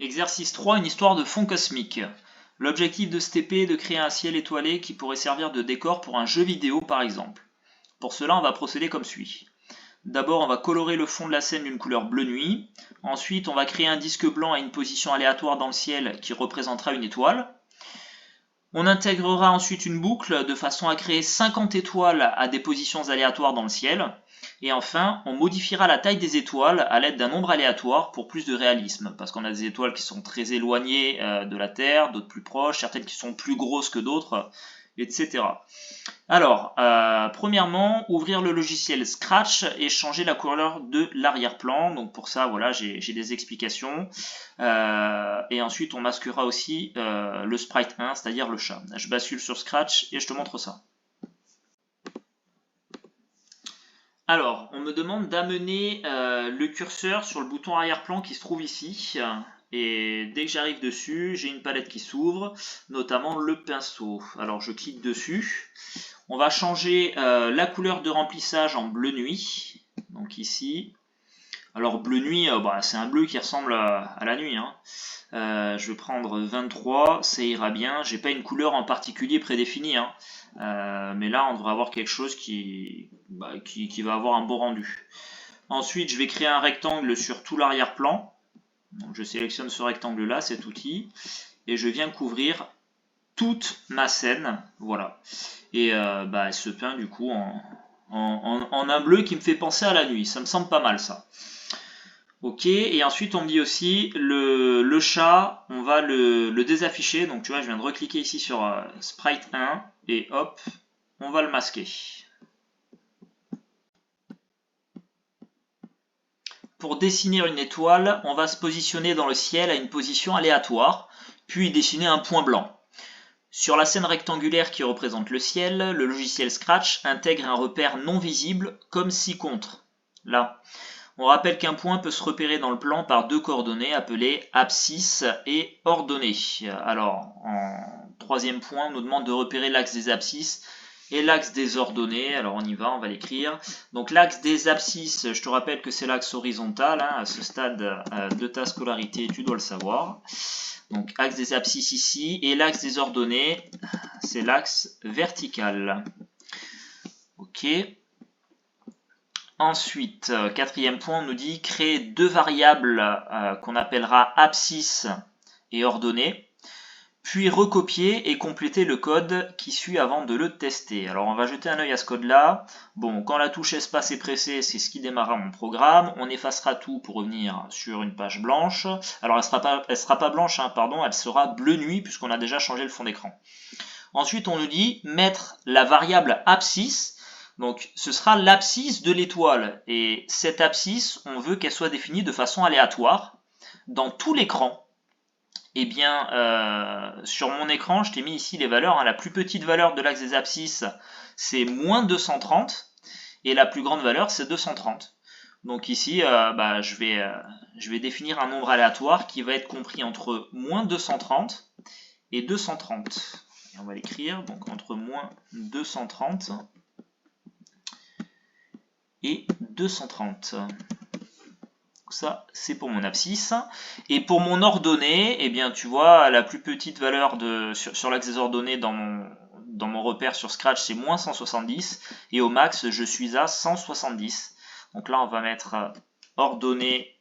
Exercice 3, une histoire de fond cosmique. L'objectif de ce TP est de créer un ciel étoilé qui pourrait servir de décor pour un jeu vidéo par exemple. Pour cela, on va procéder comme suit. D'abord, on va colorer le fond de la scène d'une couleur bleu nuit. Ensuite, on va créer un disque blanc à une position aléatoire dans le ciel qui représentera une étoile. On intégrera ensuite une boucle de façon à créer 50 étoiles à des positions aléatoires dans le ciel. Et enfin, on modifiera la taille des étoiles à l'aide d'un nombre aléatoire pour plus de réalisme, parce qu'on a des étoiles qui sont très éloignées de la Terre, d'autres plus proches, certaines qui sont plus grosses que d'autres, etc. Alors, premièrement, ouvrir le logiciel Scratch et changer la couleur de l'arrière-plan. Donc pour ça, voilà, j'ai des explications. Et ensuite, on masquera aussi le sprite 1, c'est-à-dire le chat. Je bascule sur Scratch et je te montre ça. Alors, on me demande d'amener le curseur sur le bouton arrière-plan qui se trouve ici. Et dès que j'arrive dessus, j'ai une palette qui s'ouvre, notamment le pinceau. Alors, je clique dessus. On va changer la couleur de remplissage en bleu nuit. Donc ici. Alors, bleu nuit, c'est un bleu qui ressemble à la nuit, hein. Je vais prendre 23, ça ira bien. J'ai pas une couleur en particulier prédéfinie, hein. Mais là, on devrait avoir quelque chose qui va avoir un beau rendu. Ensuite, je vais créer un rectangle sur tout l'arrière-plan. Donc, je sélectionne ce rectangle-là, cet outil, et je viens couvrir toute ma scène. Voilà. Et elle se peint du coup en un bleu qui me fait penser à la nuit. Ça me semble pas mal, ça. Ok, et ensuite on me dit aussi le chat, on va le désafficher. Donc tu vois, je viens de recliquer ici sur Sprite 1 et hop, on va le masquer. Pour dessiner une étoile, on va se positionner dans le ciel à une position aléatoire, puis dessiner un point blanc. Sur la scène rectangulaire qui représente le ciel, le logiciel Scratch intègre un repère non visible comme ci-contre. Là. On rappelle qu'un point peut se repérer dans le plan par deux coordonnées appelées abscisse et ordonnée. Alors, en troisième point, on nous demande de repérer l'axe des abscisses et l'axe des ordonnées. Alors, on y va, on va l'écrire. Donc, l'axe des abscisses, je te rappelle que c'est l'axe horizontal. Hein, à ce stade de ta scolarité, tu dois le savoir. Donc, axe des abscisses ici. Et l'axe des ordonnées, c'est l'axe vertical. Ok. Ensuite, quatrième point, on nous dit créer deux variables qu'on appellera abscisse et ordonnée, puis recopier et compléter le code qui suit avant de le tester. Alors on va jeter un œil à ce code-là. Bon, quand la touche espace est pressée, c'est ce qui démarrera mon programme. On effacera tout pour revenir sur une page blanche. Alors elle sera pas blanche, hein, pardon, elle sera bleu nuit puisqu'on a déjà changé le fond d'écran. Ensuite, on nous dit mettre la variable abscisse. Donc, ce sera l'abscisse de l'étoile. Et cette abscisse, on veut qu'elle soit définie de façon aléatoire dans tout l'écran. Eh bien, sur mon écran, je t'ai mis ici les valeurs. Hein. La plus petite valeur de l'axe des abscisses, c'est moins 230. Et la plus grande valeur, c'est 230. Donc ici, je vais définir un nombre aléatoire qui va être compris entre moins 230 et 230. Et on va l'écrire, donc entre moins 230 et 230. Ça, c'est pour mon abscisse. Et pour mon ordonnée, eh bien, tu vois, la plus petite valeur sur l'axe des ordonnées dans mon repère sur Scratch, c'est moins 170. Et au max, je suis à 170. Donc là, on va mettre ordonnée,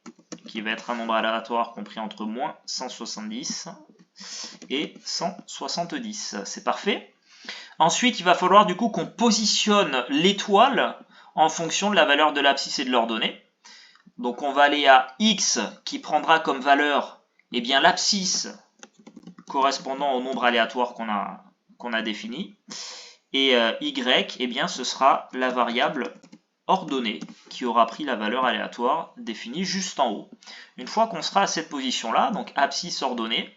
qui va être un nombre aléatoire compris entre moins 170 et 170. C'est parfait. Ensuite, il va falloir du coup qu'on positionne l'étoile en fonction de la valeur de l'abscisse et de l'ordonnée. Donc on va aller à x qui prendra comme valeur l'abscisse correspondant au nombre aléatoire qu'on a défini. Et y, ce sera la variable ordonnée qui aura pris la valeur aléatoire définie juste en haut. Une fois qu'on sera à cette position-là, donc abscisse ordonnée,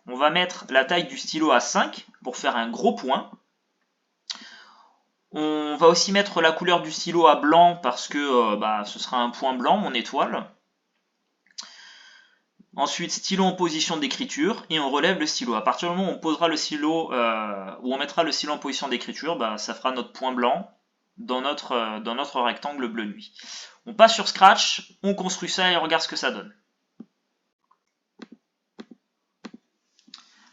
on va mettre la taille du stylo à 5 pour faire un gros point. On va aussi mettre la couleur du stylo à blanc parce que ce sera un point blanc, mon étoile. Ensuite, stylo en position d'écriture et on relève le stylo. À partir du moment où on posera le stylo, où on mettra le stylo en position d'écriture, ça fera notre point blanc dans notre rectangle bleu nuit. On passe sur Scratch, on construit ça et on regarde ce que ça donne.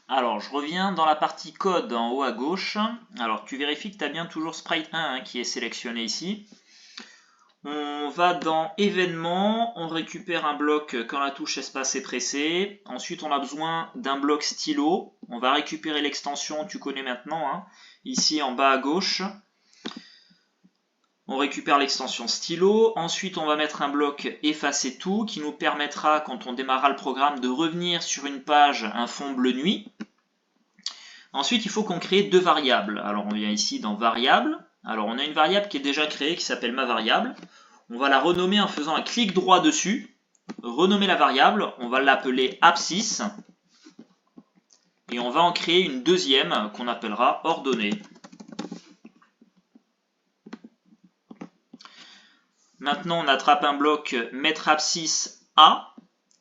Alors, je reviens dans la partie code en haut à gauche. Alors, tu vérifies que tu as bien toujours Sprite 1 hein, qui est sélectionné ici. On va dans événements, on récupère un bloc quand la touche espace est pressée. Ensuite, on a besoin d'un bloc stylo. On va récupérer l'extension, tu connais maintenant, hein, ici en bas à gauche. On récupère l'extension stylo. Ensuite, on va mettre un bloc effacer tout qui nous permettra, quand on démarrera le programme, de revenir sur une page, un fond bleu nuit. Ensuite, il faut qu'on crée deux variables. Alors, on vient ici dans variables. Alors, on a une variable qui est déjà créée qui s'appelle ma variable. On va la renommer en faisant un clic droit dessus. Renommer la variable. On va l'appeler absciss. Et on va en créer une deuxième qu'on appellera ordonnée. Maintenant, on attrape un bloc mettre absciss A.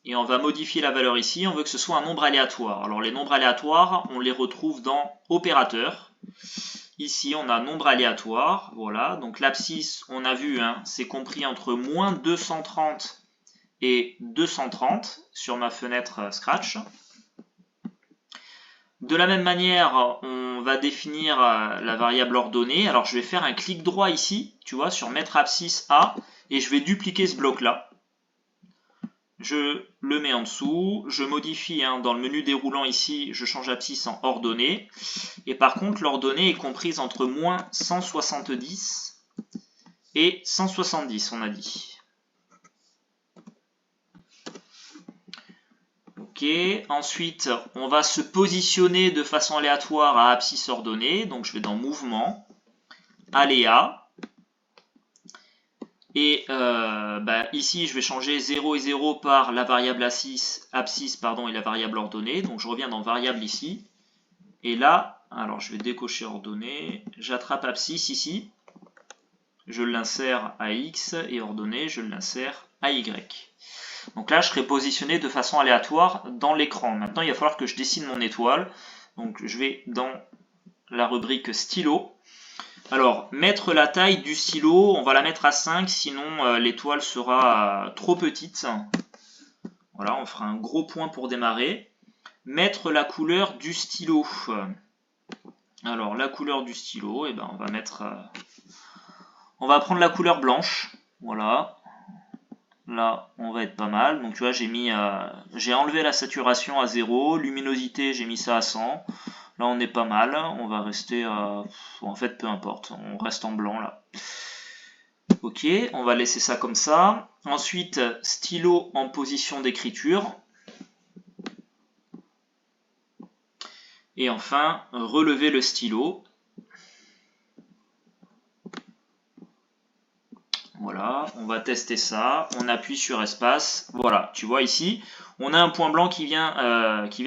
Et on va modifier la valeur ici. On veut que ce soit un nombre aléatoire. Alors, les nombres aléatoires, on les retrouve dans opérateur. Ici, on a nombre aléatoire, voilà. Donc l'absciss, on a vu, hein, c'est compris entre moins 230 et 230 sur ma fenêtre Scratch. De la même manière, on va définir la variable ordonnée. Alors je vais faire un clic droit ici, tu vois, sur mettre absciss A, et je vais dupliquer ce bloc-là. Je le mets en dessous, je modifie hein, dans le menu déroulant ici, je change absciss en ordonnée. Et par contre, l'ordonnée est comprise entre moins 170 et 170, on a dit. Ok, ensuite, on va se positionner de façon aléatoire à absciss ordonnée. Donc, je vais dans Mouvement, Aléa. Et ici, je vais changer 0 et 0 par la variable absciss et la variable ordonnée. Donc, je reviens dans Variable ici. Et là, alors je vais décocher ordonnée. J'attrape absciss ici. Je l'insère à X et ordonnée, je l'insère à Y. Donc là, je serai positionné de façon aléatoire dans l'écran. Maintenant, il va falloir que je dessine mon étoile. Donc, je vais dans la rubrique stylo. Alors, mettre la taille du stylo, on va la mettre à 5, sinon l'étoile sera trop petite. Voilà, on fera un gros point pour démarrer. Mettre la couleur du stylo. Alors, la couleur du stylo, eh ben, on va mettre... on va prendre la couleur blanche. Voilà. Là, on va être pas mal. Donc, tu vois, j'ai enlevé la saturation à 0. Luminosité, j'ai mis ça à 100. Là, on est pas mal. On va rester... en fait, peu importe. On reste en blanc, là. Ok, on va laisser ça comme ça. Ensuite, stylo en position d'écriture. Et enfin, relever le stylo. Voilà, on va tester ça. On appuie sur espace. Voilà, tu vois ici, on a un point blanc qui vient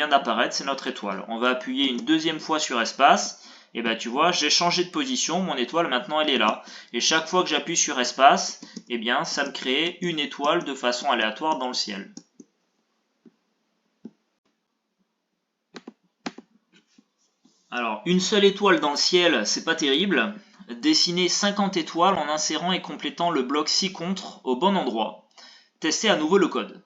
d'apparaître, c'est notre étoile. On va appuyer une deuxième fois sur espace. Et bien tu vois, j'ai changé de position, mon étoile maintenant elle est là. Et chaque fois que j'appuie sur espace, eh bien ça me crée une étoile de façon aléatoire dans le ciel. Alors, une seule étoile dans le ciel, c'est pas terrible. Dessiner 50 étoiles en insérant et complétant le bloc ci-contre au bon endroit. Testez à nouveau le code.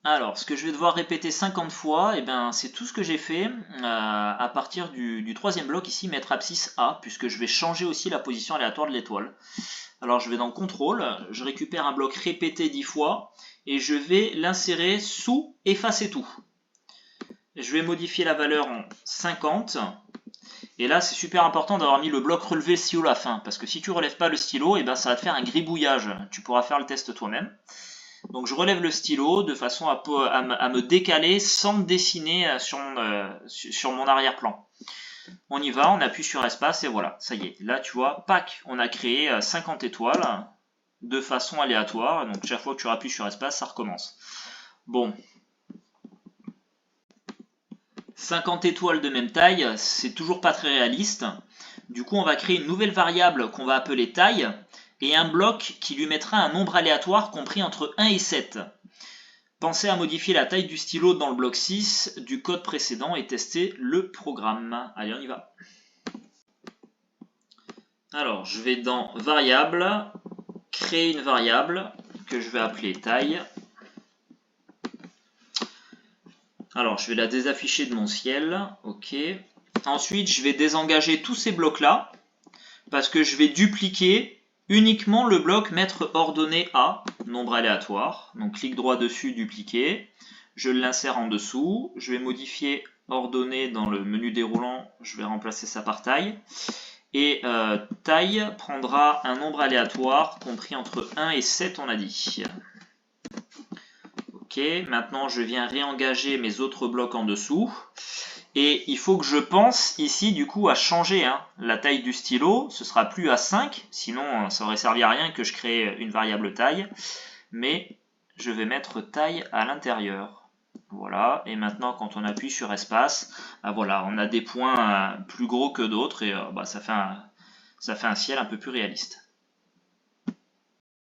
Alors, ce que je vais devoir répéter 50 fois, eh ben, c'est tout ce que j'ai fait à partir du troisième bloc ici, mettre absciss A, puisque je vais changer aussi la position aléatoire de l'étoile. Alors, je vais dans Contrôle, je récupère un bloc répété 10 fois, et je vais l'insérer sous effacer tout. Je vais modifier la valeur en 50. Et là, c'est super important d'avoir mis le bloc relevé stylo à la fin, parce que si tu ne relèves pas le stylo, eh ben, ça va te faire un gribouillage. Tu pourras faire le test toi-même. Donc je relève le stylo de façon à me décaler sans dessiner sur mon arrière-plan. On y va, on appuie sur espace et voilà, ça y est. Là, tu vois, pack, on a créé 50 étoiles de façon aléatoire. Donc chaque fois que tu appuies sur espace, ça recommence. Bon. 50 étoiles de même taille, c'est toujours pas très réaliste. Du coup, on va créer une nouvelle variable qu'on va appeler taille et un bloc qui lui mettra un nombre aléatoire compris entre 1 et 7. Pensez à modifier la taille du stylo dans le bloc 6 du code précédent et tester le programme. Allez, on y va. Alors, je vais dans variable, créer une variable que je vais appeler taille. Alors, je vais la désafficher de mon ciel. Ok. Ensuite, je vais désengager tous ces blocs-là parce que je vais dupliquer uniquement le bloc mettre ordonnée A, nombre aléatoire. Donc, clic droit dessus, dupliquer. Je l'insère en dessous. Je vais modifier ordonnée dans le menu déroulant. Je vais remplacer ça par taille. Et taille prendra un nombre aléatoire compris entre 1 et 7, on a dit. Ok, maintenant je viens réengager mes autres blocs en dessous. Et il faut que je pense ici du coup à changer la taille du stylo. Ce sera plus à 5, sinon ça aurait servi à rien que je crée une variable taille. Mais je vais mettre taille à l'intérieur. Voilà, et maintenant quand on appuie sur espace, voilà, on a des points plus gros que d'autres et ça fait un ciel un peu plus réaliste.